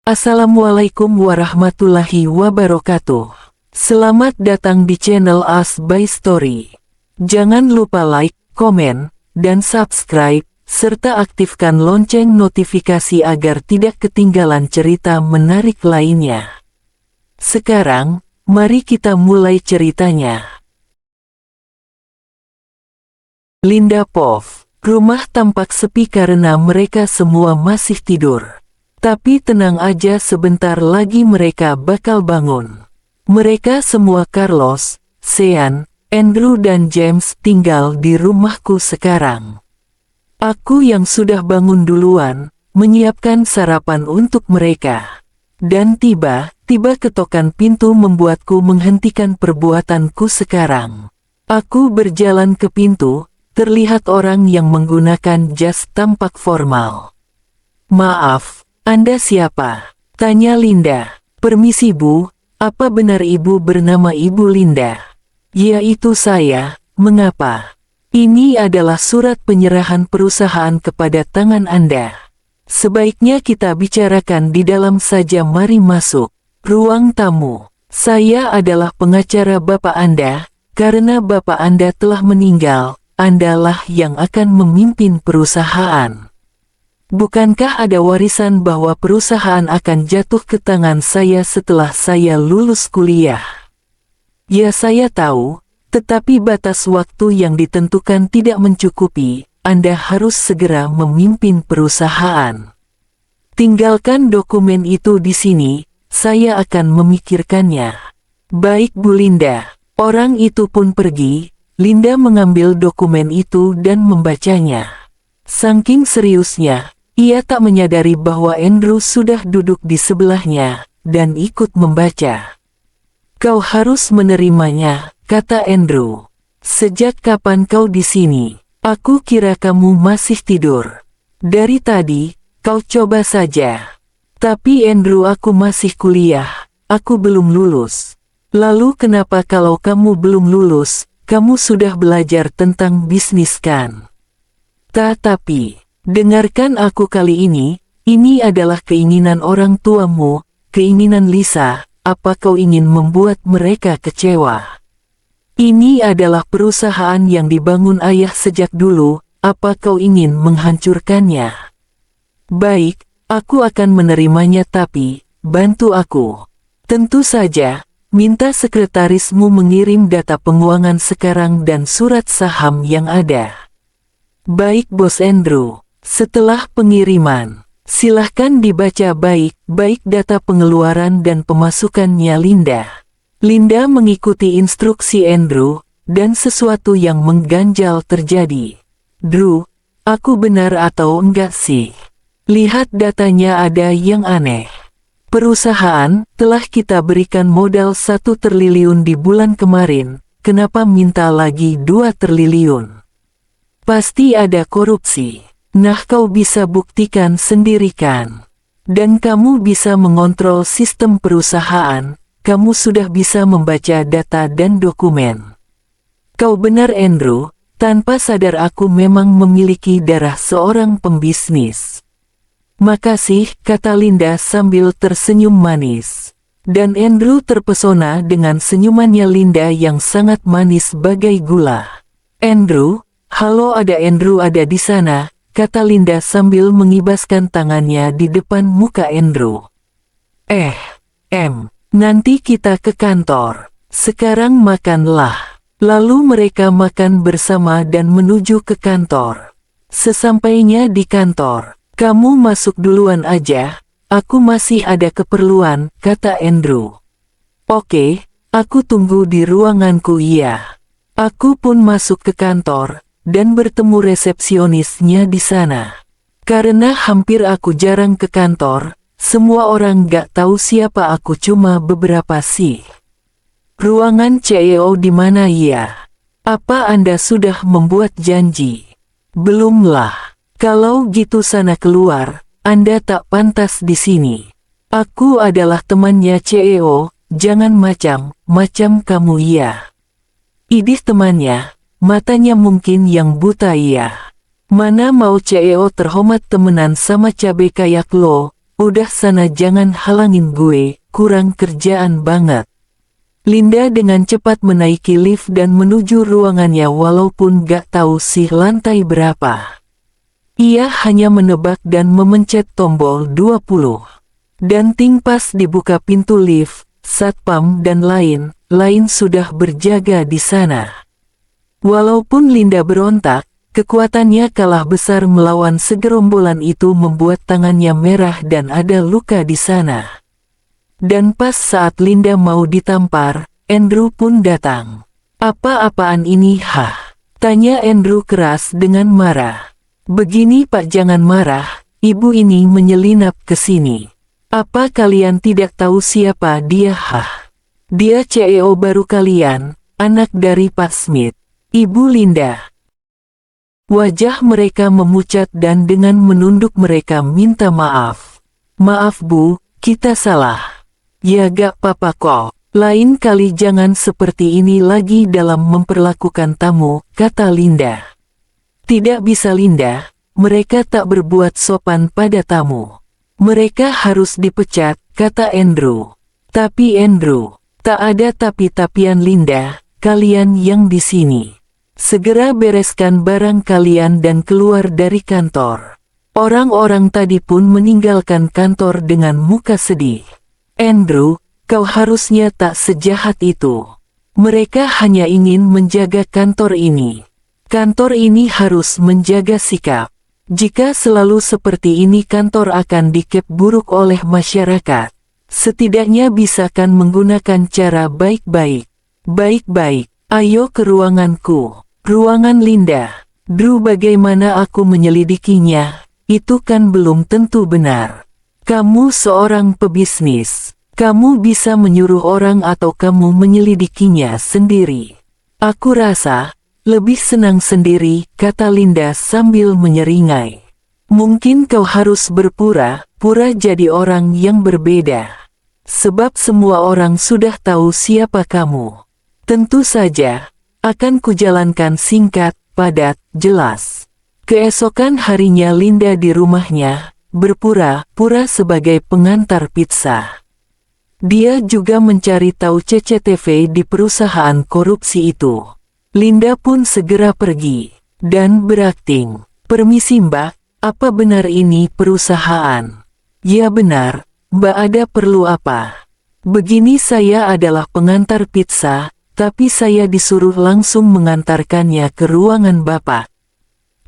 Assalamualaikum warahmatullahi wabarakatuh. Selamat datang di channel As by Story. Jangan lupa like, komen, dan subscribe, serta aktifkan lonceng notifikasi agar tidak ketinggalan cerita menarik lainnya. Sekarang, mari kita mulai ceritanya. Linda Pov. Rumah tampak sepi karena mereka semua masih tidur. Tapi tenang aja, sebentar lagi mereka bakal bangun. Mereka semua, Carlos, Sean, Andrew dan James, tinggal di rumahku sekarang. Aku yang sudah bangun duluan, menyiapkan sarapan untuk mereka. Dan tiba-tiba ketokan pintu membuatku menghentikan perbuatanku sekarang. Aku berjalan ke pintu, terlihat orang yang menggunakan jas tampak formal. "Maaf, Anda siapa?" tanya Linda. "Permisi Bu, apa benar Ibu bernama Ibu Linda?" "Ya, itu saya. Mengapa?" "Ini adalah surat penyerahan perusahaan kepada tangan Anda. Sebaiknya kita bicarakan di dalam saja, mari masuk." "Ruang tamu. Saya adalah pengacara Bapak Anda, karena Bapak Anda telah meninggal, Andalah yang akan memimpin perusahaan. Bukankah ada warisan bahwa perusahaan akan jatuh ke tangan saya setelah saya lulus kuliah?" "Ya, saya tahu, tetapi batas waktu yang ditentukan tidak mencukupi. Anda harus segera memimpin perusahaan. Tinggalkan dokumen itu di sini, saya akan memikirkannya." "Baik Bu Linda." Orang itu pun pergi. Linda mengambil dokumen itu dan membacanya. Saking seriusnya, ia tak menyadari bahwa Andrew sudah duduk di sebelahnya, dan ikut membaca. "Kau harus menerimanya," kata Andrew. "Sejak kapan kau di sini? Aku kira kamu masih tidur. Dari tadi, kau coba saja." "Tapi Andrew, aku masih kuliah, aku belum lulus." "Lalu kenapa kalau kamu belum lulus, kamu sudah belajar tentang bisnis kan?" "Tapi, dengarkan aku kali ini adalah keinginan orang tuamu, keinginan Lisa. Apa kau ingin membuat mereka kecewa? Ini adalah perusahaan yang dibangun ayah sejak dulu, apa kau ingin menghancurkannya?" "Baik, aku akan menerimanya, tapi, bantu aku." "Tentu saja, minta sekretarismu mengirim data penguangan sekarang dan surat saham yang ada." "Baik Bos Andrew." Setelah pengiriman, silahkan dibaca baik-baik data pengeluaran dan pemasukannya Linda. Linda mengikuti instruksi Andrew, dan sesuatu yang mengganjal terjadi. "Drew, aku benar atau enggak sih? Lihat datanya, ada yang aneh. Perusahaan telah kita berikan modal 1 triliun di bulan kemarin, kenapa minta lagi 2 triliun? Pasti ada korupsi. Nah, kau bisa buktikan sendiri kan? Dan kamu bisa mengontrol sistem perusahaan, kamu sudah bisa membaca data dan dokumen." "Kau benar Andrew, tanpa sadar aku memang memiliki darah seorang pembisnis." "Makasih," kata Linda sambil tersenyum manis. Dan Andrew terpesona dengan senyumannya Linda yang sangat manis bagai gula. "Andrew, halo." "Ada Andrew ada di sana," kata Linda sambil mengibaskan tangannya di depan muka Andrew. Nanti kita ke kantor. Sekarang makanlah." Lalu mereka makan bersama dan menuju ke kantor. Sesampainya di kantor, "Kamu masuk duluan aja, aku masih ada keperluan," kata Andrew. "Oke, aku tunggu di ruanganku." "Iya." Aku pun masuk ke kantor, dan bertemu resepsionisnya di sana. Karena hampir aku jarang ke kantor, semua orang gak tahu siapa aku, cuma beberapa sih. "Ruangan CEO di mana ya? Apa Anda sudah membuat janji?" "Belumlah." "Kalau gitu sana keluar, Anda tak pantas di sini. Aku adalah temannya CEO, jangan macam-macam kamu ya." "Idih, temannya? Matanya mungkin yang buta ya. Mana mau CEO terhormat temenan sama cabe kayak lo, Udah sana jangan halangin gue, kurang kerjaan banget. Linda dengan cepat menaiki lift dan menuju ruangannya walaupun gak tahu sih lantai berapa. Ia hanya menebak dan memencet tombol 20. Dan ting pas dibuka pintu lift, satpam dan lain sudah berjaga di sana. Walaupun Linda berontak, kekuatannya kalah besar melawan segerombolan itu membuat tangannya merah dan ada luka di sana. Dan pas saat Linda mau ditampar, Andrew pun datang. Apa-apaan ini hah? Tanya Andrew keras dengan marah. Begini Pak jangan marah, ibu ini menyelinap ke sini. Apa kalian tidak tahu siapa dia hah? Dia CEO baru kalian, anak dari Pak Smith. Ibu Linda. Wajah mereka memucat dan dengan menunduk mereka minta maaf. Maaf Bu, kita salah. Ya gak apa-apa kok, lain kali jangan seperti ini lagi dalam memperlakukan tamu, kata Linda. Tidak bisa Linda, mereka tak berbuat sopan pada tamu. Mereka harus dipecat, kata Andrew. Tapi Andrew, tak ada tapi-tapian Linda, kalian yang di sini. Segera bereskan barang kalian dan keluar dari kantor. Orang-orang tadi pun meninggalkan kantor dengan muka sedih. Andrew, kau harusnya tak sejahat itu. Mereka hanya ingin menjaga kantor ini. Kantor ini harus menjaga sikap. Jika selalu seperti ini kantor akan dikep buruk oleh masyarakat. Setidaknya bisakan menggunakan cara baik-baik. Baik-baik, ayo ke ruanganku. Ruangan Linda. Drew bagaimana aku menyelidikinya, itu kan belum tentu benar. Kamu seorang pebisnis. Kamu bisa menyuruh orang atau kamu menyelidikinya sendiri. Aku rasa, lebih senang sendiri, kata Linda sambil menyeringai. Mungkin kau harus berpura-pura jadi orang yang berbeda. Sebab semua orang sudah tahu siapa kamu. Tentu saja, akan kujalankan singkat, padat, jelas. Keesokan harinya Linda di rumahnya, berpura-pura sebagai pengantar pizza. Dia juga mencari tahu CCTV di perusahaan korupsi itu. Linda pun segera pergi, dan berakting. Permisi Mbak, apa benar ini perusahaan? Ya benar, Mbak ada perlu apa? Begini saya adalah pengantar pizza, tapi saya disuruh langsung mengantarkannya ke ruangan Bapak.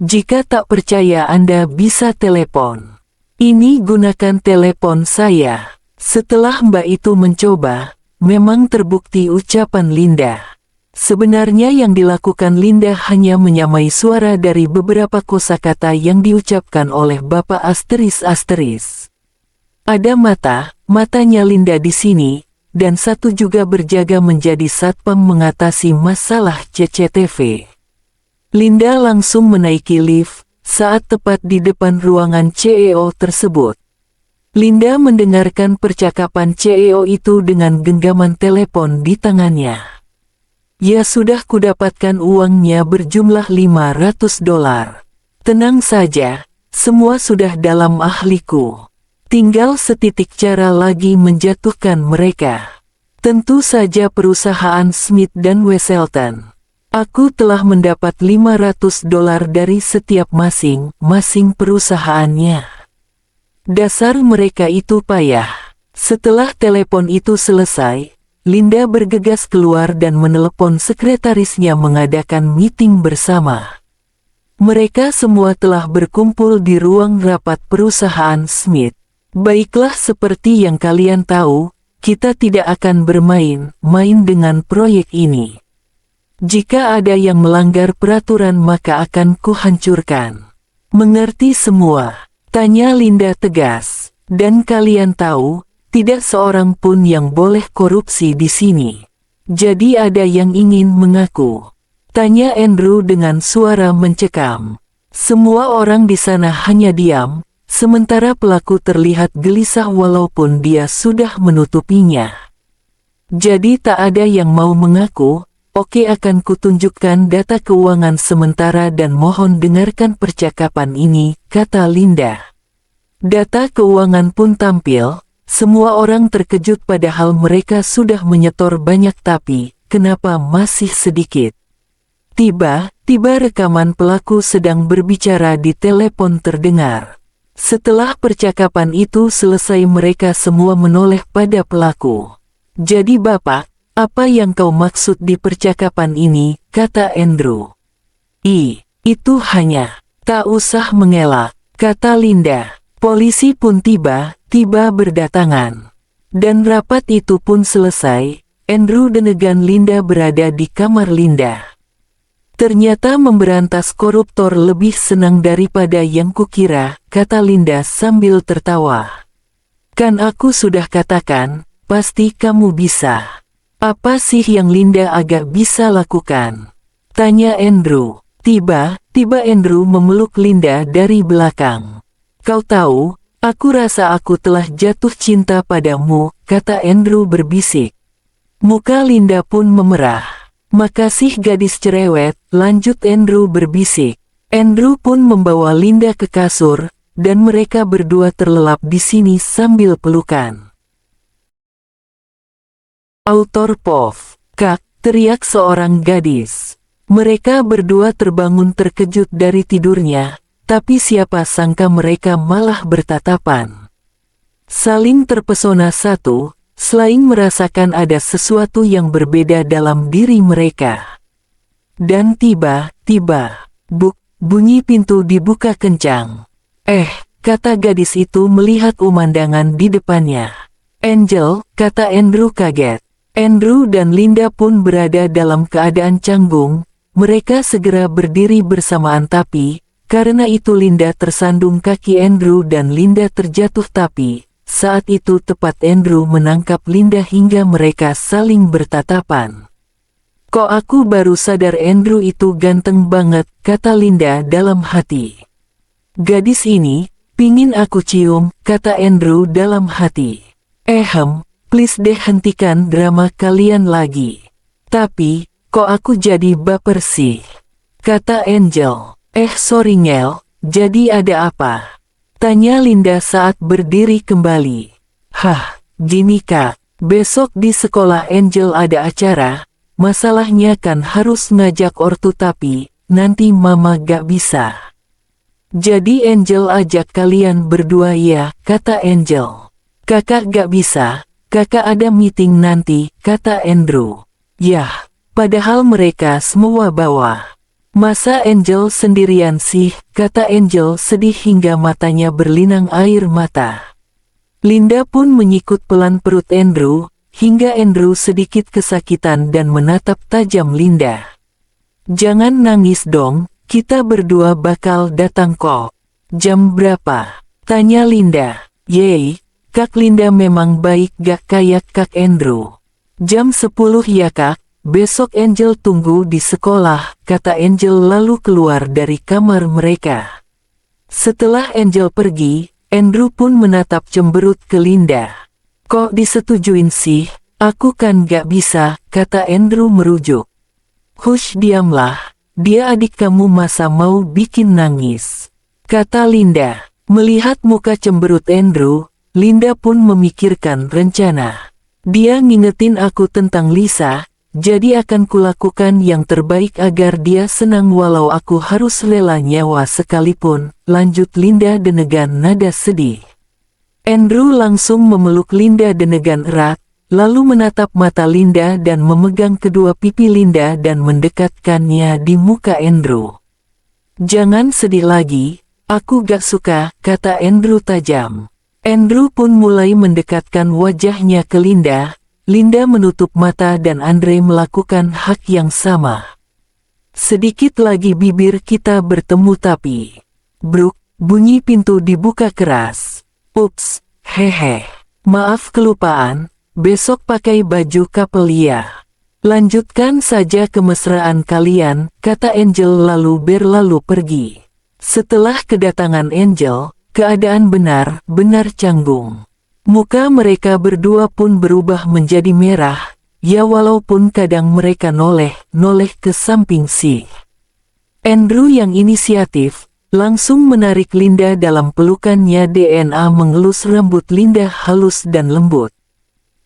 Jika tak percaya Anda bisa telepon. Ini gunakan telepon saya. Setelah Mbak itu mencoba, memang terbukti ucapan Linda. Sebenarnya yang dilakukan Linda hanya menyamai suara dari beberapa kosakata yang diucapkan oleh Bapak ***. Ada matanya Linda di sini, dan satu juga berjaga menjadi satpam mengatasi masalah CCTV. Linda langsung menaiki lift, saat tepat di depan ruangan CEO tersebut. Linda mendengarkan percakapan CEO itu dengan genggaman telepon di tangannya. Ya sudah kudapatkan uangnya berjumlah $500. Tenang saja, semua sudah dalam ahliku. Tinggal setitik cara lagi menjatuhkan mereka. Tentu saja perusahaan Smith dan Wesselton. Aku telah mendapat $500 dari setiap masing-masing perusahaannya. Dasar mereka itu payah. Setelah telepon itu selesai, Linda bergegas keluar dan menelepon sekretarisnya mengadakan meeting bersama. Mereka semua telah berkumpul di ruang rapat perusahaan Smith. Baiklah seperti yang kalian tahu, kita tidak akan bermain-main dengan proyek ini. Jika ada yang melanggar peraturan maka akan kuhancurkan. Mengerti semua? Tanya Linda tegas. Dan kalian tahu, tidak seorang pun yang boleh korupsi di sini. Jadi ada yang ingin mengaku? Tanya Andrew dengan suara mencekam. Semua orang di sana hanya diam, sementara pelaku terlihat gelisah walaupun dia sudah menutupinya. Jadi tak ada yang mau mengaku. Oke, akan kutunjukkan data keuangan sementara dan mohon dengarkan percakapan ini, kata Linda. Data keuangan pun tampil. Semua orang terkejut padahal mereka sudah menyetor banyak tapi, kenapa masih sedikit? Tiba-tiba rekaman pelaku sedang berbicara di telepon terdengar. Setelah percakapan itu selesai mereka semua menoleh pada pelaku. Jadi Bapak, apa yang kau maksud di percakapan ini, kata Andrew. Itu hanya, tak usah mengelak, kata Linda. Polisi pun tiba-tiba berdatangan. Dan rapat itu pun selesai, Andrew dan Linda berada di kamar Linda. Ternyata memberantas koruptor lebih senang daripada yang kukira, kata Linda sambil tertawa. Kan aku sudah katakan, pasti kamu bisa. Apa sih yang Linda agak bisa lakukan? Tanya Andrew. Tiba-tiba Andrew memeluk Linda dari belakang. Kau tahu, aku rasa aku telah jatuh cinta padamu, kata Andrew berbisik. Muka Linda pun memerah. Makasih gadis cerewet, lanjut Andrew berbisik. Andrew pun membawa Linda ke kasur, dan mereka berdua terlelap di sini sambil pelukan. Autor POV, Kak, teriak seorang gadis. Mereka berdua terbangun terkejut dari tidurnya, tapi siapa sangka mereka malah bertatapan. Saling terpesona satu, selain merasakan ada sesuatu yang berbeda dalam diri mereka. Dan tiba-tiba, bunyi pintu dibuka kencang. Kata gadis itu melihat pemandangan di depannya. Angel, kata Andrew kaget. Andrew dan Linda pun berada dalam keadaan canggung. Mereka segera berdiri bersamaan tapi, karena itu Linda tersandung kaki Andrew dan Linda terjatuh tapi, saat itu tepat Andrew menangkap Linda hingga mereka saling bertatapan. Kok aku baru sadar Andrew itu ganteng banget, kata Linda dalam hati. Gadis ini, pingin aku cium, kata Andrew dalam hati. Please deh hentikan drama kalian lagi. Tapi, kok aku jadi baper sih? Kata Angel. Sorry Ngel, jadi ada apa? Tanya Linda saat berdiri kembali. Gini Kak, besok di sekolah Angel ada acara, masalahnya kan harus ngajak ortu tapi, nanti mama gak bisa. Jadi Angel ajak kalian berdua ya, kata Angel. Kakak gak bisa, kakak ada meeting nanti, kata Andrew. Yah, padahal mereka semua bawa. Masa Angel sendirian sih, kata Angel sedih hingga matanya berlinang air mata. Linda pun menyikut pelan perut Andrew, hingga Andrew sedikit kesakitan dan menatap tajam Linda. Jangan nangis dong, kita berdua bakal datang kok. Jam berapa? Tanya Linda. Yeay, Kak Linda memang baik gak kayak Kak Andrew. Jam 10 ya Kak. Besok Angel tunggu di sekolah, kata Angel lalu keluar dari kamar mereka. Setelah Angel pergi, Andrew pun menatap cemberut ke Linda. Kok disetujuin sih, aku kan gak bisa, kata Andrew merujuk. Hush diamlah, dia adik kamu masa mau bikin nangis, kata Linda. Melihat muka cemberut Andrew, Linda pun memikirkan rencana. Dia ngingetin aku tentang Lisa. Jadi akan kulakukan yang terbaik agar dia senang walau aku harus rela nyawa sekalipun, lanjut Linda dengan nada sedih. Andrew langsung memeluk Linda dengan erat, lalu menatap mata Linda dan memegang kedua pipi Linda dan mendekatkannya di muka Andrew. Jangan sedih lagi, aku gak suka, kata Andrew tajam. Andrew pun mulai mendekatkan wajahnya ke Linda. Linda menutup mata dan Andre melakukan hak yang sama. Sedikit lagi bibir kita bertemu tapi... Bruk, bunyi pintu dibuka keras. Ups, hehe. Maaf kelupaan, besok pakai baju couple ya. Lanjutkan saja kemesraan kalian, kata Angel lalu berlalu pergi. Setelah kedatangan Angel, keadaan benar-benar canggung. Muka mereka berdua pun berubah menjadi merah, ya walaupun kadang mereka noleh ke samping sih. Andrew yang inisiatif, langsung menarik Linda dalam pelukannya. DNA mengelus rambut Linda halus dan lembut.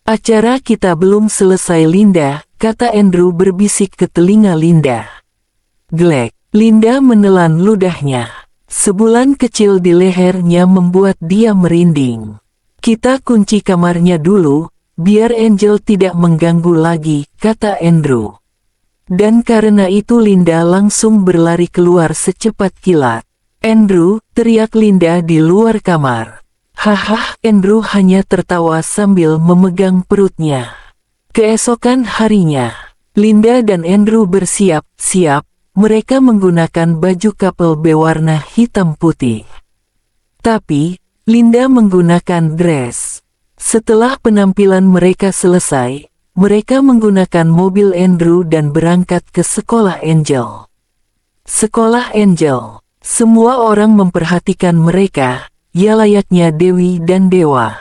"Acara kita belum selesai Linda," kata Andrew berbisik ke telinga Linda. Glek, Linda menelan ludahnya. Sebulan kecil di lehernya membuat dia merinding. "Kita kunci kamarnya dulu, biar Angel tidak mengganggu lagi," kata Andrew. Dan karena itu Linda langsung berlari keluar secepat kilat. "Andrew!" teriak Linda di luar kamar. "Haha!" Andrew hanya tertawa sambil memegang perutnya. Keesokan harinya, Linda dan Andrew bersiap-siap. Mereka menggunakan baju couple berwarna hitam putih. Tapi, Linda menggunakan dress. Setelah penampilan mereka selesai, mereka menggunakan mobil Andrew dan berangkat ke sekolah Angel. Sekolah Angel. Semua orang memperhatikan mereka, ya layaknya dewi dan dewa.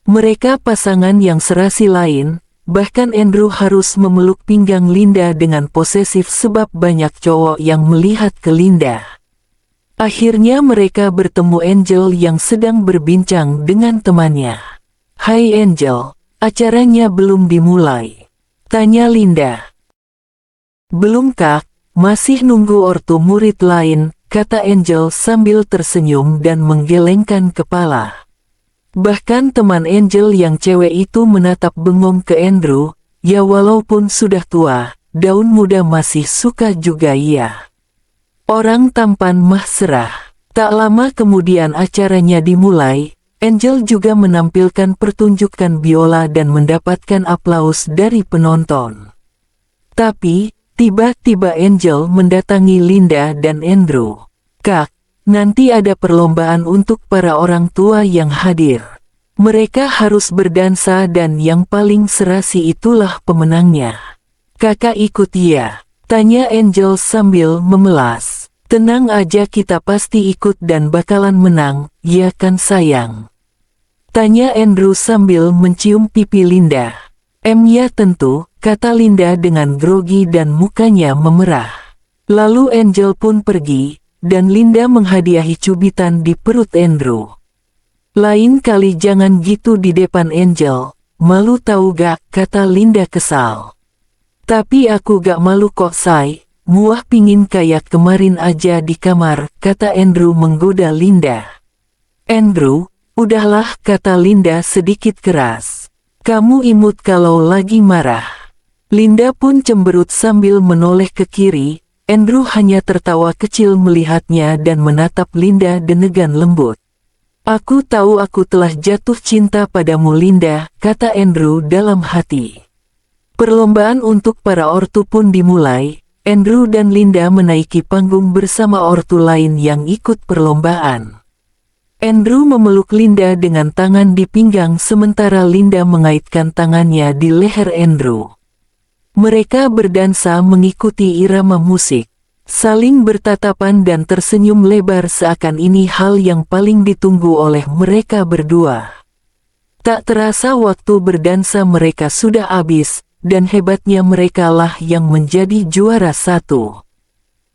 Mereka pasangan yang serasi lain. Bahkan Andrew harus memeluk pinggang Linda dengan posesif sebab banyak cowok yang melihat ke Linda. Akhirnya mereka bertemu Angel yang sedang berbincang dengan temannya. "Hai Angel, acaranya belum dimulai?" tanya Linda. "Belum Kak, masih nunggu ortu murid lain," kata Angel sambil tersenyum dan menggelengkan kepala. Bahkan teman Angel yang cewek itu menatap bengong ke Andrew, ya walaupun sudah tua, daun muda masih suka juga ya. Orang tampan mah serah. Tak lama kemudian acaranya dimulai, Angel juga menampilkan pertunjukan biola dan mendapatkan aplaus dari penonton. Tapi, tiba-tiba Angel mendatangi Linda dan Andrew. "Kak, nanti ada perlombaan untuk para orang tua yang hadir. Mereka harus berdansa dan yang paling serasi itulah pemenangnya. Kakak ikut ya?" tanya Angel sambil memelas. "Tenang aja, kita pasti ikut dan bakalan menang, ya kan sayang?" tanya Andrew sambil mencium pipi Linda. Ya tentu," kata Linda dengan grogi dan mukanya memerah. Lalu Angel pun pergi, dan Linda menghadiahi cubitan di perut Andrew. "Lain kali jangan gitu di depan Angel, malu tahu gak?" kata Linda kesal. "Tapi aku gak malu kok say, muah pingin kayak kemarin aja di kamar," kata Andrew menggoda Linda. "Andrew, udahlah," kata Linda sedikit keras. "Kamu imut kalau lagi marah." Linda pun cemberut sambil menoleh ke kiri. Andrew hanya tertawa kecil melihatnya dan menatap Linda dengan lembut. "Aku tahu aku telah jatuh cinta padamu Linda," kata Andrew dalam hati. Perlombaan untuk para ortu pun dimulai. Andrew dan Linda menaiki panggung bersama ortu lain yang ikut perlombaan. Andrew memeluk Linda dengan tangan di pinggang sementara Linda mengaitkan tangannya di leher Andrew. Mereka berdansa mengikuti irama musik, saling bertatapan dan tersenyum lebar seakan ini hal yang paling ditunggu oleh mereka berdua. Tak terasa waktu berdansa mereka sudah habis, dan hebatnya merekalah yang menjadi juara satu.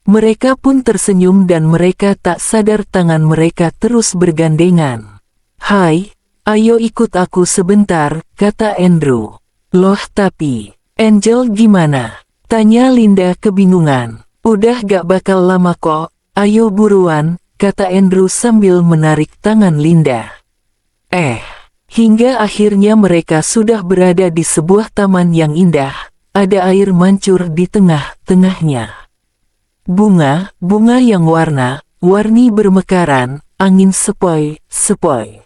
Mereka pun tersenyum dan mereka tak sadar tangan mereka terus bergandengan. "Hai, ayo ikut aku sebentar," kata Andrew. "Loh tapi, Angel gimana?" tanya Linda kebingungan. "Udah gak bakal lama kok, ayo buruan," kata Andrew sambil menarik tangan Linda. Hingga akhirnya mereka sudah berada di sebuah taman yang indah, ada air mancur di tengah-tengahnya. Bunga yang warni bermekaran, angin sepoi-sepoi.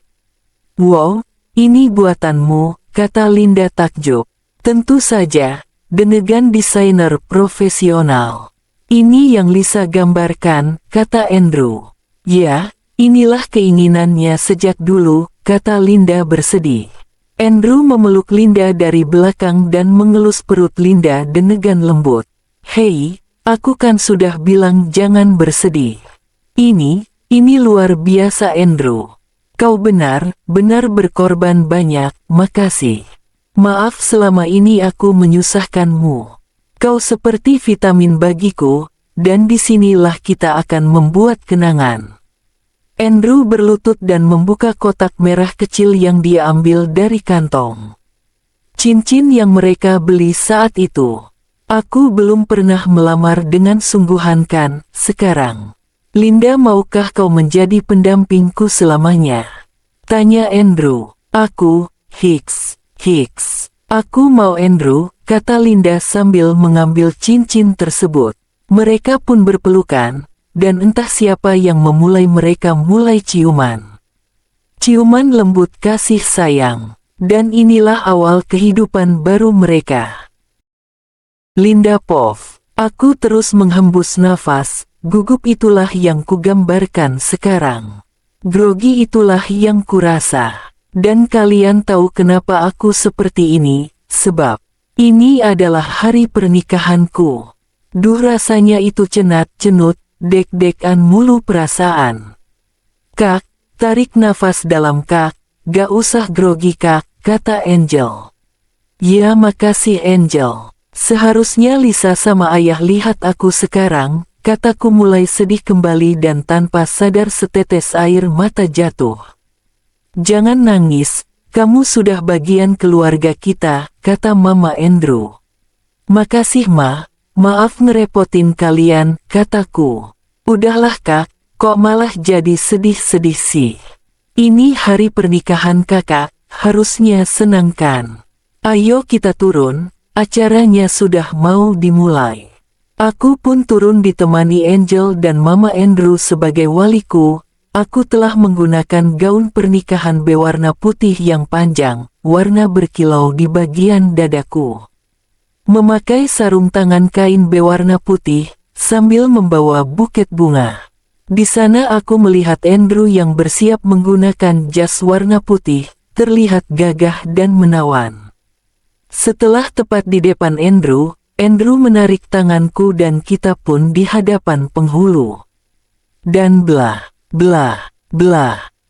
"Wow, ini buatanmu," kata Linda takjub. "Tentu saja, dengan desainer profesional. Ini yang Lisa gambarkan," kata Andrew. "Ya, inilah keinginannya sejak dulu," kata Linda bersedih. Andrew memeluk Linda dari belakang dan mengelus perut Linda dengan lembut. "Hei, aku kan sudah bilang jangan bersedih. Ini luar biasa Andrew. Kau benar-benar berkorban banyak, makasih. Maaf selama ini aku menyusahkanmu. Kau seperti vitamin bagiku, dan disinilah kita akan membuat kenangan. Andrew berlutut dan membuka kotak merah kecil yang dia ambil dari kantong. Cincin yang mereka beli saat itu. Aku belum pernah melamar dengan sungguhan kan, sekarang. Linda, maukah kau menjadi pendampingku selamanya? Tanya Andrew. Aku, Hicks. Aku mau Andrew, kata Linda sambil mengambil cincin tersebut. Mereka pun berpelukan, dan entah siapa yang memulai mereka mulai ciuman. Ciuman lembut kasih sayang. Dan inilah awal kehidupan baru mereka. Linda Pov. Aku terus menghembus nafas, gugup itulah yang kugambarkan sekarang. Grogi itulah yang kurasa. Dan kalian tahu kenapa aku seperti ini, sebab ini adalah hari pernikahanku. Duh, rasanya itu cenat-cenut, deg-degan mulu perasaan. Kak, tarik nafas dalam kak, gak usah grogi kak, kata Angel. Ya makasih Angel. Seharusnya Lisa sama ayah lihat aku sekarang, kataku mulai sedih kembali dan tanpa sadar setetes air mata jatuh. Jangan nangis, kamu sudah bagian keluarga kita, kata Mama Andrew. Makasih Ma, maaf ngerepotin kalian, kataku. Udahlah kak, kok malah jadi sedih-sedih sih. Ini hari pernikahan kakak, harusnya senang kan. Ayo kita turun. Acaranya sudah mau dimulai. Aku pun turun ditemani Angel dan Mama Andrew sebagai waliku. Aku telah menggunakan gaun pernikahan berwarna putih yang panjang, warna berkilau di bagian dadaku. Memakai sarung tangan kain berwarna putih, sambil membawa buket bunga. Di sana aku melihat Andrew yang bersiap menggunakan jas warna putih, terlihat gagah dan menawan. Setelah tepat di depan Andrew menarik tanganku dan kita pun di hadapan penghulu. Dan blah.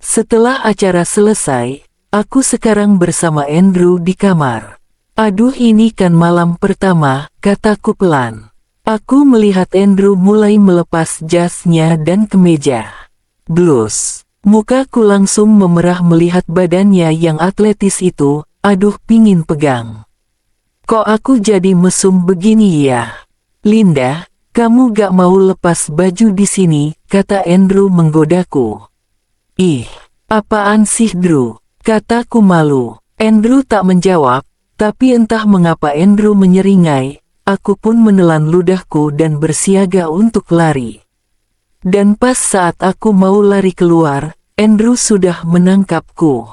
Setelah acara selesai, aku sekarang bersama Andrew di kamar. Aduh, ini kan malam pertama, kataku pelan. Aku melihat Andrew mulai melepas jasnya dan kemeja. Blus. Mukaku langsung memerah melihat badannya yang atletis itu, aduh pingin pegang. Kok aku jadi mesum begini ya? Linda, kamu gak mau lepas baju di sini, kata Andrew menggodaku. Ih, apaan sih Drew? Kataku malu. Andrew tak menjawab, tapi entah mengapa Andrew menyeringai, aku pun menelan ludahku dan bersiaga untuk lari. Dan pas saat aku mau lari keluar, Andrew sudah menangkapku.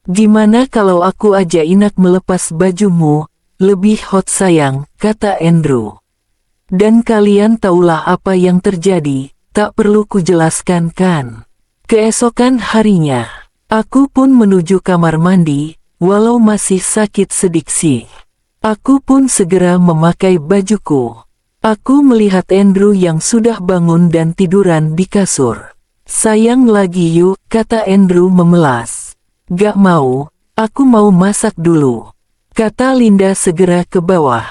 Gimana kalau aku aja inak melepas bajumu? Lebih hot sayang, kata Andrew. Dan kalian tahulah apa yang terjadi, tak perlu kujelaskan kan. Keesokan harinya, aku pun menuju kamar mandi, walau masih sakit sedikit. Aku pun segera memakai bajuku. Aku melihat Andrew yang sudah bangun dan tiduran di kasur. Sayang lagi yuk, kata Andrew memelas. Gak mau, aku mau masak dulu. Kata Linda segera ke bawah.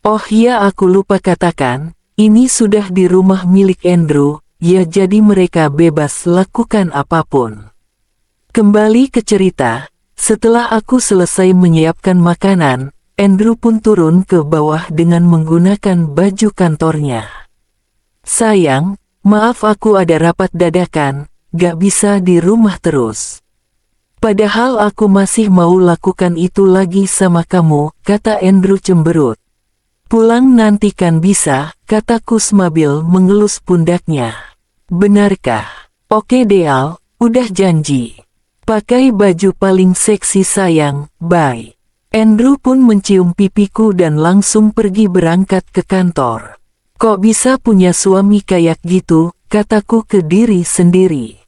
Oh ya, aku lupa katakan, ini sudah di rumah milik Andrew, ya jadi mereka bebas lakukan apapun. Kembali ke cerita, setelah aku selesai menyiapkan makanan, Andrew pun turun ke bawah dengan menggunakan baju kantornya. Sayang, maaf aku ada rapat dadakan, gak bisa di rumah terus. Padahal aku masih mau lakukan itu lagi sama kamu, kata Andrew cemberut. Pulang nanti kan bisa, kataku sambil mengelus pundaknya. Benarkah? Oke Deal, udah janji. Pakai baju paling seksi sayang, bye. Andrew pun mencium pipiku dan langsung pergi berangkat ke kantor. Kok bisa punya suami kayak gitu, kataku ke diri sendiri.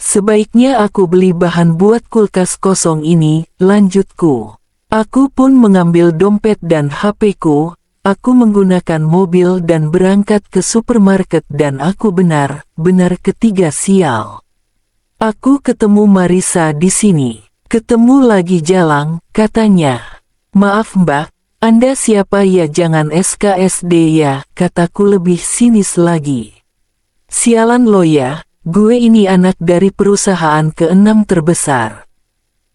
Sebaiknya aku beli bahan buat kulkas kosong ini, lanjutku. Aku pun mengambil dompet dan HP-ku, aku menggunakan mobil dan berangkat ke supermarket dan aku benar-benar ketiga sial. Aku ketemu Marissa di sini. Ketemu lagi jalan, katanya. Maaf mbak, Anda siapa ya? Jangan SKSD ya, kataku lebih sinis lagi. Sialan lo ya, gue ini anak dari perusahaan ke-6 terbesar.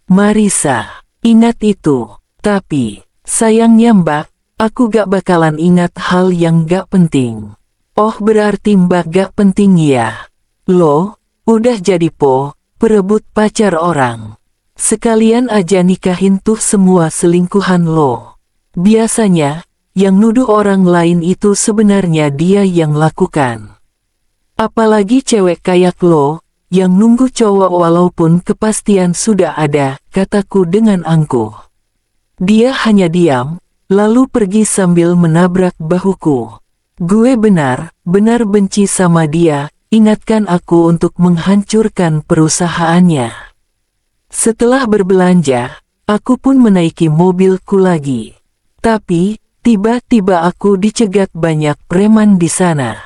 Marissa, ingat itu. Tapi, sayangnya Mbak, aku gak bakalan ingat hal yang gak penting. Oh berarti Mbak gak penting ya? Lo, udah jadi perebut pacar orang. Sekalian aja nikahin tuh semua selingkuhan lo. Biasanya, yang nuduh orang lain itu sebenarnya dia yang lakukan. Apalagi cewek kayak lo, yang nunggu cowok walaupun kepastian sudah ada, kataku dengan angkuh. Dia hanya diam, lalu pergi sambil menabrak bahuku. Gue benar-benar benci sama dia, ingatkan aku untuk menghancurkan perusahaannya. Setelah berbelanja, aku pun menaiki mobilku lagi. Tapi, tiba-tiba aku dicegat banyak preman di sana.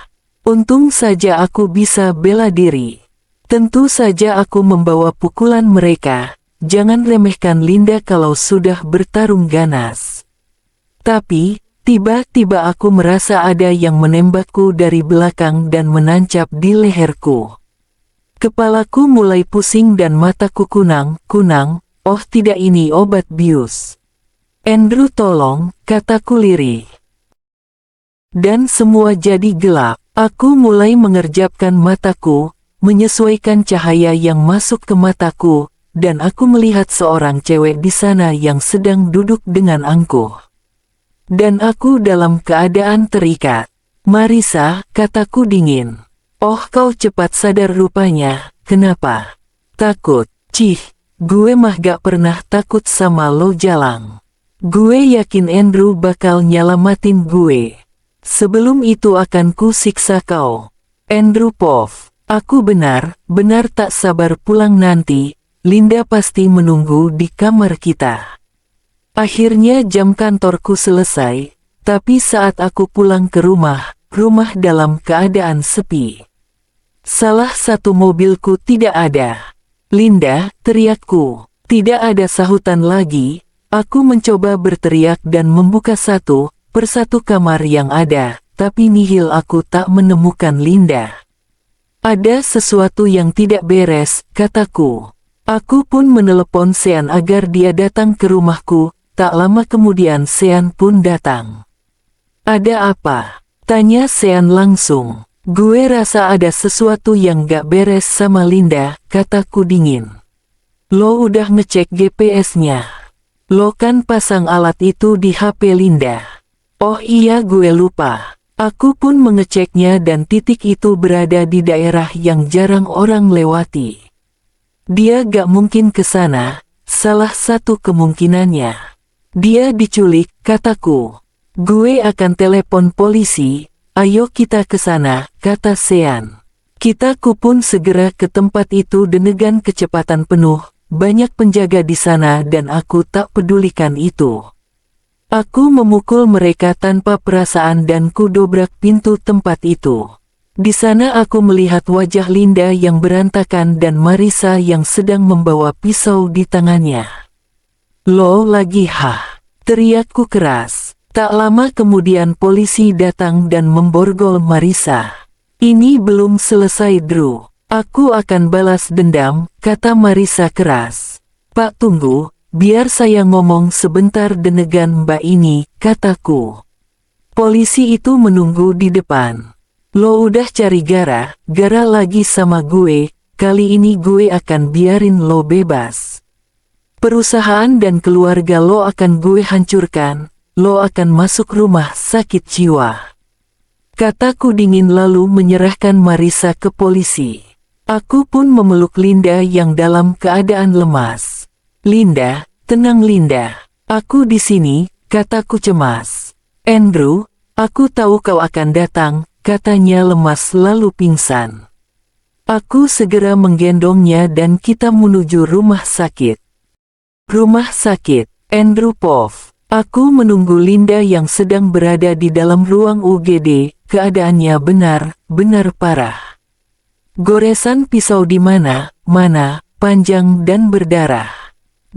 Untung saja aku bisa bela diri. Tentu saja aku membawa pukulan mereka. Jangan remehkan Linda kalau sudah bertarung ganas. Tapi, tiba-tiba aku merasa ada yang menembakku dari belakang dan menancap di leherku. Kepalaku mulai pusing dan mataku kunang. Oh tidak, ini obat bius. Andrew tolong, kataku lirih. Dan semua jadi gelap. Aku mulai mengerjapkan mataku, menyesuaikan cahaya yang masuk ke mataku, dan aku melihat seorang cewek di sana yang sedang duduk dengan angkuh. Dan aku dalam keadaan terikat. Marissa, kataku dingin. Oh kau cepat sadar rupanya, kenapa? Takut, cih, gue mah gak pernah takut sama lo Jalang. Gue yakin Andrew bakal nyelamatin gue. Sebelum itu akan ku siksa kau. Andrew Poff, aku benar-benar tak sabar pulang nanti, Linda pasti menunggu di kamar kita. Akhirnya jam kantorku selesai, tapi saat aku pulang ke rumah dalam keadaan sepi. Salah satu mobilku tidak ada. Linda, teriakku. Tidak ada sahutan lagi. Aku mencoba berteriak dan membuka satu persatu kamar yang ada, tapi nihil, aku tak menemukan Linda. Ada sesuatu yang tidak beres, kataku. Aku pun menelepon Sean agar dia datang ke rumahku. Tak lama kemudian Sean pun datang. Ada apa? Tanya Sean langsung. Gue rasa ada sesuatu yang gak beres sama Linda, kataku dingin. Lo udah ngecek GPS-nya? Lo kan pasang alat itu di HP Linda. Oh iya, gue lupa. Aku pun mengeceknya dan titik itu berada di daerah yang jarang orang lewati. Dia gak mungkin ke sana. Salah satu kemungkinannya, dia diculik, kataku. Gue akan telepon polisi. Ayo kita ke sana, kata Sean. Ku pun segera ke tempat itu dengan kecepatan penuh. Banyak penjaga di sana dan aku tak pedulikan itu. Aku memukul mereka tanpa perasaan dan ku dobrak pintu tempat itu. Di sana aku melihat wajah Linda yang berantakan dan Marissa yang sedang membawa pisau di tangannya. Lo lagi teriakku keras. Tak lama kemudian polisi datang dan memborgol Marissa. Ini belum selesai, Drew. Aku akan balas dendam, kata Marissa keras. Pak tunggu, biar saya ngomong sebentar dengan mbak ini, kataku. Polisi itu menunggu di depan. Lo udah cari gara lagi sama gue, kali ini gue akan biarin lo bebas. Perusahaan dan keluarga lo akan gue hancurkan, lo akan masuk rumah sakit jiwa. Kataku dingin lalu menyerahkan Marissa ke polisi. Aku pun memeluk Linda yang dalam keadaan lemas. Linda, tenang Linda. Aku di sini, kataku cemas. Andrew, aku tahu kau akan datang, katanya lemas lalu pingsan. Aku segera menggendongnya dan kita menuju rumah sakit. Rumah sakit, Andrew Poff. Aku menunggu Linda yang sedang berada di dalam ruang UGD, keadaannya benar-benar parah. Goresan pisau di mana, panjang dan berdarah.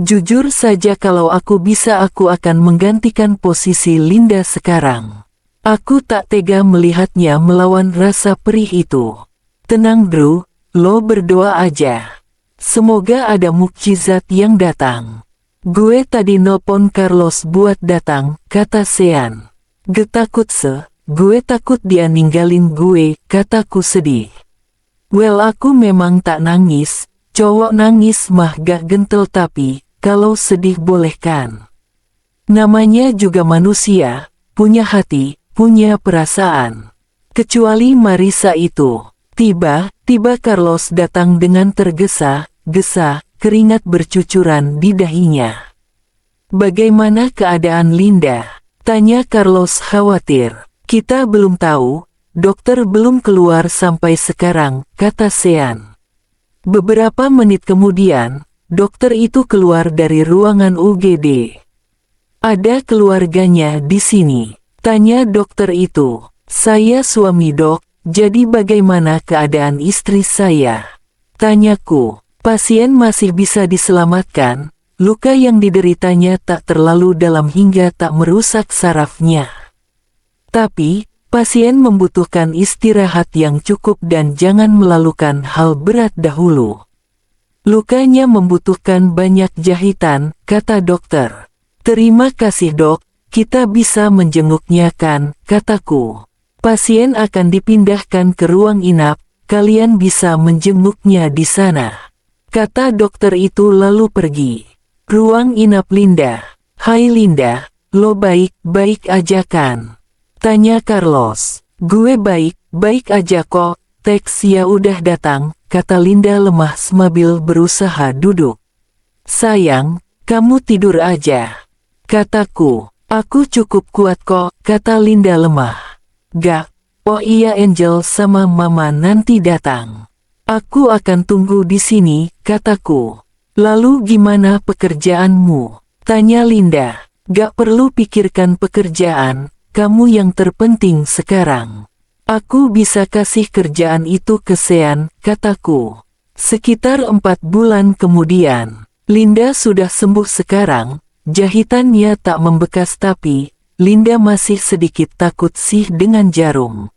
Jujur saja kalau aku bisa aku akan menggantikan posisi Linda sekarang. Aku tak tega melihatnya melawan rasa perih itu. Tenang Drew, lo berdoa aja. Semoga ada mukjizat yang datang. Gue tadi nelpon Carlos buat datang, kata Sean. Gue takut dia ninggalin gue, kataku sedih. Well aku memang tak nangis, cowok nangis mah gak gentel tapi, kalau sedih boleh kan. Namanya juga manusia, punya hati, punya perasaan. Kecuali Marisa itu. Tiba-tiba Carlos datang dengan tergesa-gesa, keringat bercucuran di dahinya. Bagaimana keadaan Linda? Tanya Carlos khawatir. Kita belum tahu. Dokter belum keluar sampai sekarang, kata Sean. Beberapa menit kemudian, dokter itu keluar dari ruangan UGD. Ada keluarganya di sini, tanya dokter itu. Saya suami dok, jadi bagaimana keadaan istri saya? Tanyaku. Pasien masih bisa diselamatkan, luka yang dideritanya tak terlalu dalam hingga tak merusak sarafnya. Tapi, pasien membutuhkan istirahat yang cukup dan jangan melakukan hal berat dahulu. Lukanya membutuhkan banyak jahitan, kata dokter. Terima kasih dok, kita bisa menjenguknya kan, kataku. Pasien akan dipindahkan ke ruang inap, kalian bisa menjenguknya di sana. Kata dokter itu lalu pergi. Ruang inap Linda. Hai Linda, lo baik-baik aja kan? Tanya Carlos. Gue baik-baik aja kok, teks ya udah datang, kata Linda lemah sambil berusaha duduk. Sayang, kamu tidur aja. Kataku, aku cukup kuat kok, kata Linda lemah. Gak, oh iya Angel sama Mama nanti datang. Aku akan tunggu di sini, kataku. Lalu gimana pekerjaanmu? Tanya Linda. Gak perlu pikirkan pekerjaan. Kamu yang terpenting sekarang. Aku bisa kasih kerjaan itu ke Sean, kataku. Sekitar 4 bulan kemudian, Linda sudah sembuh sekarang, jahitannya tak membekas tapi, Linda masih sedikit takut sih dengan jarum.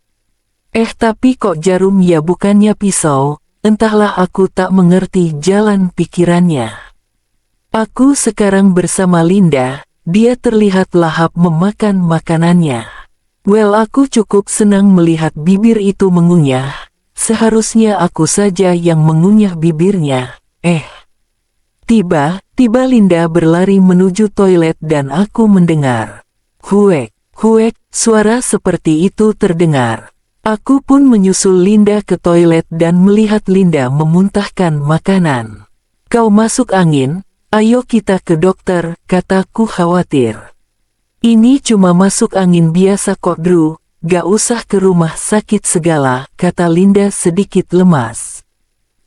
Tapi kok jarum ya bukannya pisau, entahlah aku tak mengerti jalan pikirannya. Aku sekarang bersama Linda. Dia terlihat lahap memakan makanannya. Well aku cukup senang melihat bibir itu mengunyah. Seharusnya aku saja yang mengunyah bibirnya. Tiba-tiba Linda berlari menuju toilet dan aku mendengar. Huek, huek, suara seperti itu terdengar. Aku pun menyusul Linda ke toilet dan melihat Linda memuntahkan makanan. Kau masuk angin? Ayo kita ke dokter, kataku khawatir. Ini cuma masuk angin biasa kok Drew, gak usah ke rumah sakit segala, kata Linda sedikit lemas.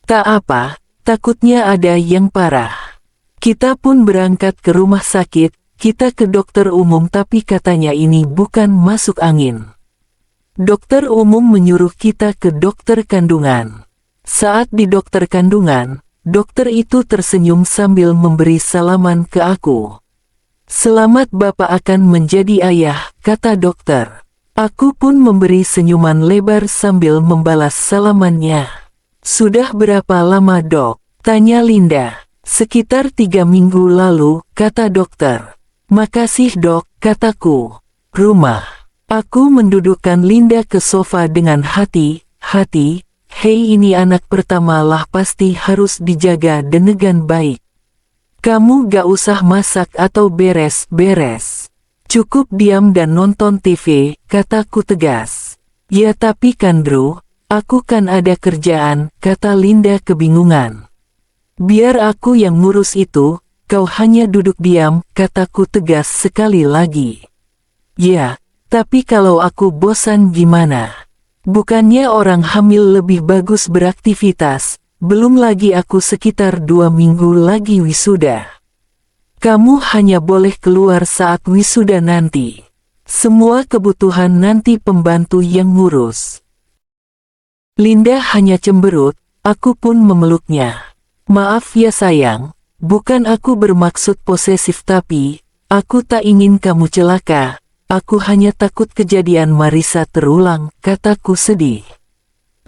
Tak apa, takutnya ada yang parah. Kita pun berangkat ke rumah sakit, kita ke dokter umum tapi katanya ini bukan masuk angin. Dokter umum menyuruh kita ke dokter kandungan. Saat di dokter kandungan, dokter itu tersenyum sambil memberi salaman ke aku. Selamat Bapak akan menjadi ayah, kata dokter. Aku pun memberi senyuman lebar sambil membalas salamannya. Sudah berapa lama dok? Tanya Linda. Sekitar 3 minggu lalu, kata dokter. Makasih dok, kataku. Rumah. Aku mendudukkan Linda ke sofa dengan hati-hati. Hei ini anak pertama lah pasti harus dijaga dengan baik. Kamu gak usah masak atau beres-beres. Cukup diam dan nonton TV, kataku tegas. Ya tapi kan Drew, aku kan ada kerjaan, kata Linda kebingungan. Biar aku yang ngurus itu, kau hanya duduk diam, kataku tegas sekali lagi. Ya, tapi kalau aku bosan gimana? Bukannya orang hamil lebih bagus beraktivitas, belum lagi aku sekitar 2 minggu lagi wisuda. Kamu hanya boleh keluar saat wisuda nanti. Semua kebutuhan nanti pembantu yang ngurus. Linda hanya cemberut, aku pun memeluknya. Maaf ya sayang, bukan aku bermaksud posesif tapi, aku tak ingin kamu celaka. Aku hanya takut kejadian Marissa terulang, kataku sedih.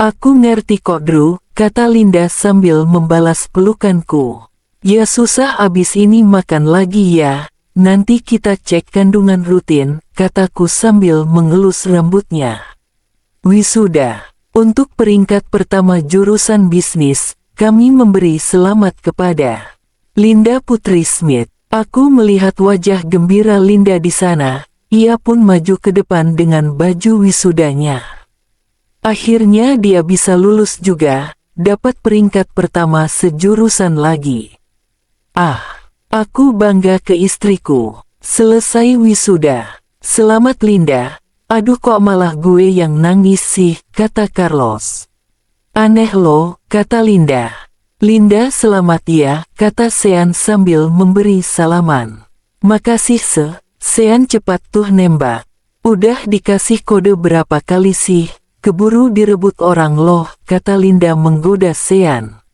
Aku ngerti kok Drew, kata Linda sambil membalas pelukanku. Ya susah abis ini makan lagi ya, nanti kita cek kandungan rutin, kataku sambil mengelus rambutnya. Wisuda. Untuk peringkat pertama jurusan bisnis, kami memberi selamat kepada Linda Putri Smith. Aku melihat wajah gembira Linda di sana. Ia pun maju ke depan dengan baju wisudanya. Akhirnya dia bisa lulus juga, dapat peringkat pertama sejurusan lagi. Ah, aku bangga ke istriku. Selesai wisuda. Selamat Linda. Aduh kok malah gue yang nangis sih, kata Carlos. Aneh loh, kata Linda. Linda selamat ya, kata Sean sambil memberi salaman. Makasih Sean cepat tuh nembak. Udah dikasih kode berapa kali sih, keburu direbut orang loh, kata Linda menggoda Sean.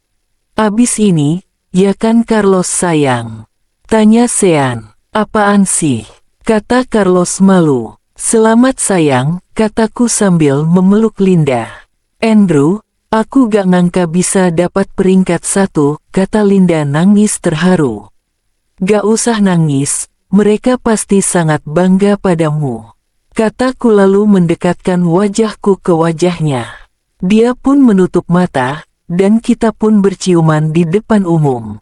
Abis ini, ya kan Carlos sayang? Tanya Sean. Apaan sih? Kata Carlos malu. Selamat sayang, kataku sambil memeluk Linda. Andrew, aku gak ngangka bisa dapat peringkat 1, kata Linda nangis terharu. Gak usah nangis. Mereka pasti sangat bangga padamu. Kataku lalu mendekatkan wajahku ke wajahnya. Dia pun menutup mata, dan kita pun berciuman di depan umum.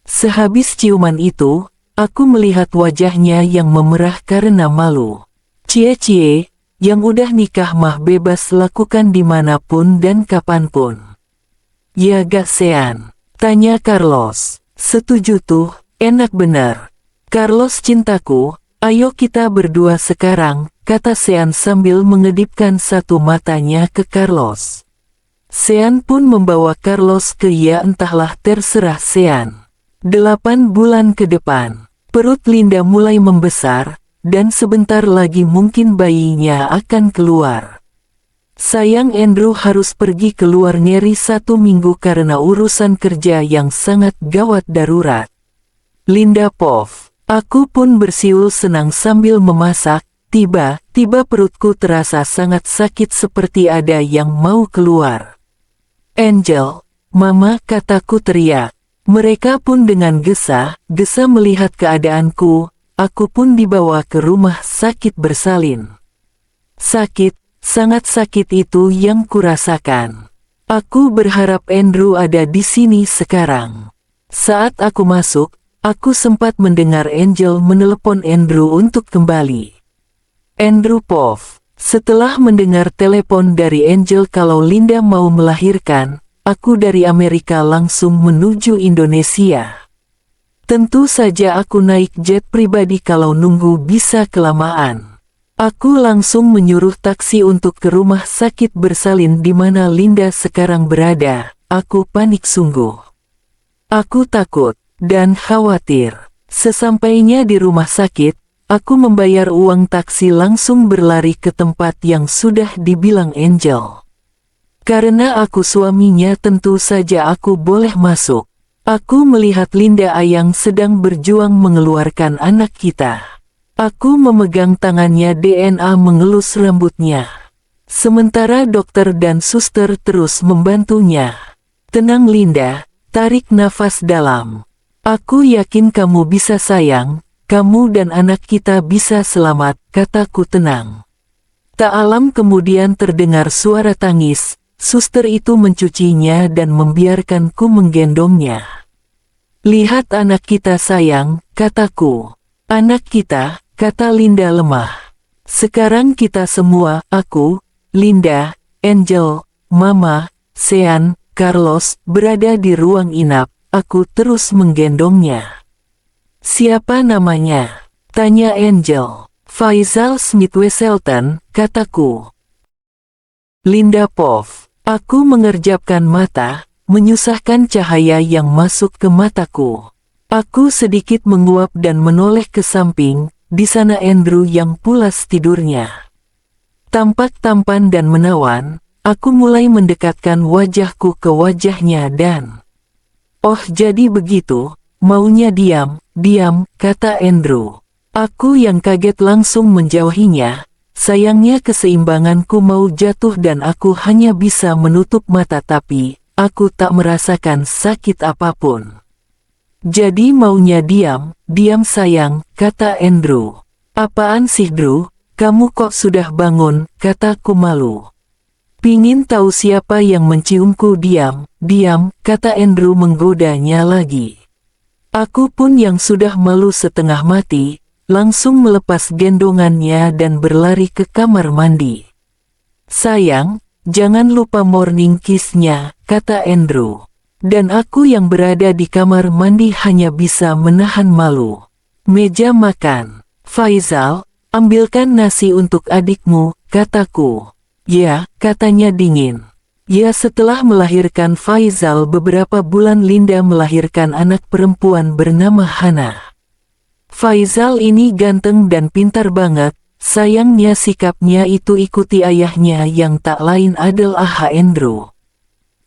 Sehabis ciuman itu, aku melihat wajahnya yang memerah karena malu. Cie-cie, yang udah nikah mah bebas lakukan dimanapun dan kapanpun. Ya gak Sean? Tanya Carlos. Setuju tuh, enak bener. Carlos cintaku, ayo kita berdua sekarang, kata Sean sambil mengedipkan satu matanya ke Carlos. Sean pun membawa Carlos ke ya entahlah terserah Sean. 8 bulan ke depan, perut Linda mulai membesar, dan sebentar lagi mungkin bayinya akan keluar. Sayang Andrew harus pergi keluar nyeri 1 minggu karena urusan kerja yang sangat gawat darurat. Linda Pov. Aku pun bersiul senang sambil memasak, tiba-tiba perutku terasa sangat sakit seperti ada yang mau keluar. Angel, Mama, kataku teriak. Mereka pun dengan gesa-gesa melihat keadaanku, aku pun dibawa ke rumah sakit bersalin. Sakit, sangat sakit itu yang kurasakan. Aku berharap Andrew ada di sini sekarang. Saat aku masuk, aku sempat mendengar Angel menelepon Andrew untuk kembali. Andrew Pov. Setelah mendengar telepon dari Angel kalau Linda mau melahirkan, aku dari Amerika langsung menuju Indonesia. Tentu saja aku naik jet pribadi kalau nunggu bisa kelamaan. Aku langsung menyuruh taksi untuk ke rumah sakit bersalin di mana Linda sekarang berada. Aku panik sungguh. Aku takut dan khawatir. Sesampainya di rumah sakit, aku membayar uang taksi langsung berlari ke tempat yang sudah dibilang Angel. Karena aku suaminya tentu saja aku boleh masuk. Aku melihat Linda Ayang sedang berjuang mengeluarkan anak kita. Aku memegang tangannya DNA mengelus rambutnya. Sementara dokter dan suster terus membantunya. Tenang Linda, tarik nafas dalam. Aku yakin kamu bisa sayang, kamu dan anak kita bisa selamat, kataku tenang. Tak alam kemudian terdengar suara tangis, suster itu mencucinya dan membiarkanku menggendongnya. Lihat anak kita sayang, kataku. Anak kita, kata Linda lemah. Sekarang kita semua, aku, Linda, Angel, Mama, Sean, Carlos, berada di ruang inap. Aku terus menggendongnya. Siapa namanya? Tanya Angel. Faisal Smith Wesselton, kataku. Linda Pov. Aku mengerjapkan mata, menyusahkan cahaya yang masuk ke mataku. Aku sedikit menguap dan menoleh ke samping, di sana Andrew yang pulas tidurnya. Tampak tampan dan menawan, aku mulai mendekatkan wajahku ke wajahnya dan... Oh jadi begitu, Maunya diam, diam, kata Andrew. Aku yang kaget langsung menjauhinya. Sayangnya keseimbanganku mau jatuh dan aku hanya bisa menutup mata tapi aku tak merasakan sakit apapun. Jadi maunya diam, diam sayang, kata Andrew. Apaan sih Drew, kamu kok sudah bangun, kataku malu. Pingin tahu siapa yang menciumku diam, diam, kata Andrew menggodanya lagi. Aku pun yang sudah malu setengah mati, langsung melepas gendongannya dan berlari ke kamar mandi. Sayang, jangan lupa morning kiss-nya, kata Andrew. Dan aku yang berada di kamar mandi hanya bisa menahan malu. Meja makan. Faizal, ambilkan nasi untuk adikmu, kataku. Ya, katanya dingin. Ya, setelah melahirkan Faizal beberapa bulan Linda melahirkan anak perempuan bernama Hana. Faizal ini ganteng dan pintar banget, sayangnya sikapnya itu ikuti ayahnya yang tak lain adalah Andrew.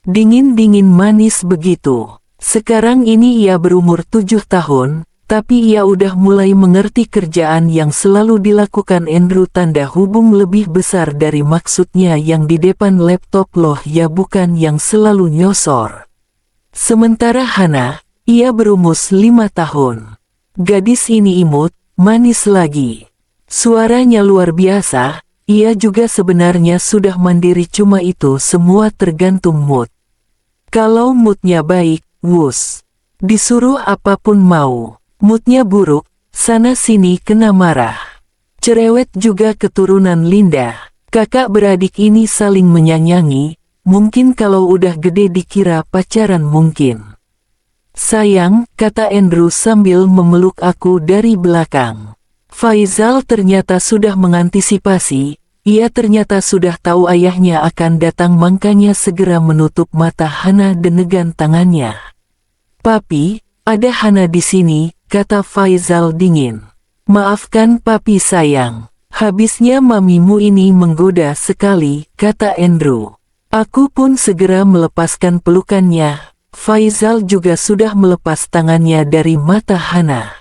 Dingin-dingin manis begitu. Sekarang ini ia berumur 7 tahun, tapi ia udah mulai mengerti kerjaan yang selalu dilakukan Andrew tanda hubung lebih besar dari maksudnya yang di depan laptop loh ya bukan yang selalu nyosor. Sementara Hana, ia berumur 5 tahun. Gadis ini imut, manis lagi. Suaranya luar biasa, ia juga sebenarnya sudah mandiri cuma itu semua tergantung mood. Kalau moodnya baik, wus. Disuruh apapun mau. Moodnya buruk, sana-sini kena marah. Cerewet juga keturunan Linda. Kakak beradik ini saling menyayangi, mungkin kalau udah gede dikira pacaran mungkin. Sayang, kata Andrew sambil memeluk aku dari belakang. Faizal ternyata sudah mengantisipasi. Ia ternyata sudah tahu ayahnya akan datang makanya segera menutup mata Hana dan menegang tangannya. Papi, ada Hana di sini, kata Faizal dingin. Maafkan papi sayang. Habisnya mamimu ini menggoda sekali, kata Andrew. Aku pun segera melepaskan pelukannya. Faizal juga sudah melepas tangannya dari mata Hana.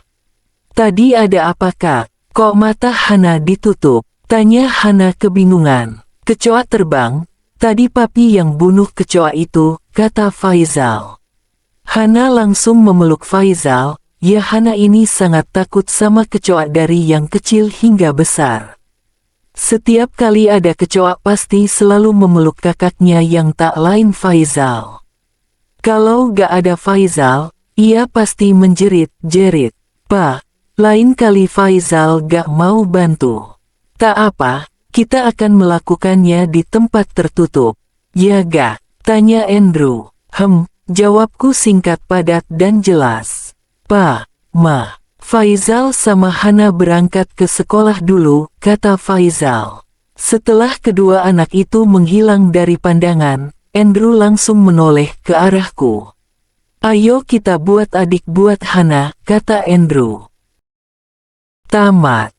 Tadi ada apa kak? Kok mata Hana ditutup? Tanya Hana kebingungan. Kecoa terbang, tadi papi yang bunuh kecoa itu, kata Faizal. Hana langsung memeluk Faizal, ya Hana ini sangat takut sama kecoa dari yang kecil hingga besar. Setiap kali ada kecoa pasti selalu memeluk kakaknya yang tak lain Faizal. Kalau gak ada Faizal, ia pasti menjerit-jerit. Pak, lain kali Faizal gak mau bantu. Tak apa, kita akan melakukannya di tempat tertutup. Ya gak? Tanya Andrew. Jawabku singkat padat dan jelas. Pa, Ma, Faizal sama Hana berangkat ke sekolah dulu, kata Faizal. Setelah kedua anak itu menghilang dari pandangan, Andrew langsung menoleh ke arahku. Ayo kita buat adik buat Hana, kata Andrew. Tamat.